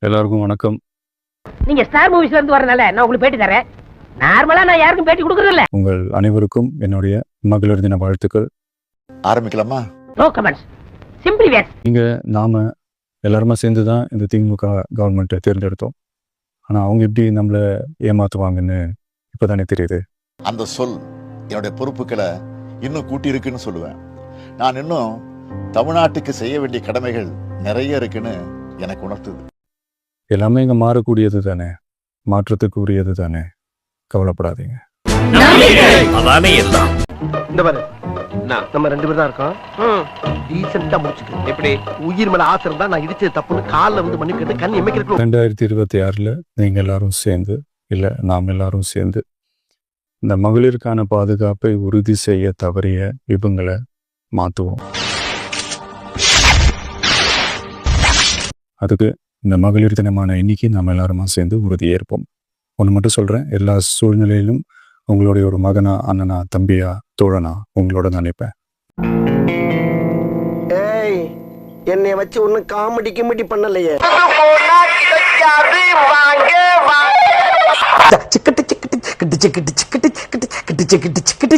எல்லாருக்கும் வணக்கம். நீங்க ஸ்டார் மூவிஸ்ல இருந்து வரனால நான் உங்களுக்கு பேட்டி தரேன். நார்மலா நான் யாருக்கும் பேட்டி கொடுக்கறது இல்ல. உங்கள் அனைவருக்கும் என்னுடைய மகளிர் தின வாழ்த்துக்கள். ஆரம்பிக்கலாமா? No comments. Simply ways. இங்க நாம எல்லாருமா சேர்ந்து தான் இந்த திமுக கவர்மெண்ட்டை தேர்ந்தெடுத்தோம். ஆனா அவங்க எப்படி நம்மளை ஏமாத்துவாங்கன்னு இப்பதானே தெரியுது. அந்த சொல் என்னுடைய பொறுப்புகளை இன்னும் கூட்டி இருக்குன்னு சொல்லுவேன். நான் இன்னும் தமிழ்நாட்டுக்கு செய்ய வேண்டிய கடமைகள் நிறைய இருக்குன்னு எனக்கு உணர்த்துது. எல்லாமே இங்க மாறக்கூடியது தானே, மாற்றத்துக்கு உரியது தானே, கவலைப்படாதீங்க. இந்த பாரு, நம்ம 2 பேர் தான் இருக்கோம். டீசெண்டா முடிச்சுக்கு. எப்படி உயிர் மேல ஆசை இருந்தா நான் இடிச்சது தப்புன்னு காலில் வந்து மன்னிப்பு கேட்டு கண் எமைக்கிறதுக்கு 2026 நீங்க எல்லாரும் சேர்ந்து, இல்ல நாம் எல்லாரும் சேர்ந்து இந்த மகளிருக்கான பாதுகாப்பை உறுதி செய்ய தவறிய இவங்களை மாற்றுவோம். அதுக்கு இந்த மகளிர் தினமான இன்னைக்கு நம்ம எல்லாருமா சேர்ந்து உறுதியேற்போம். ஒன்று மட்டும் சொல்றேன், எல்லா சூழ்நிலையிலும் உங்களுடைய ஒரு மகனா, அண்ணனா, தம்பியா, தோழனா உங்களோட நினைப்பேன். ஏய், என்னைய வச்சு ஒன்னும் காமெடி கிமெடி பண்ணலையே. சிக்கட்டு சிக்கட்டு சிக்கட்டு சிக்கட்டு சிக்கட்டு சிக்கட்டு சிக்கட்டு சிக்கட்டு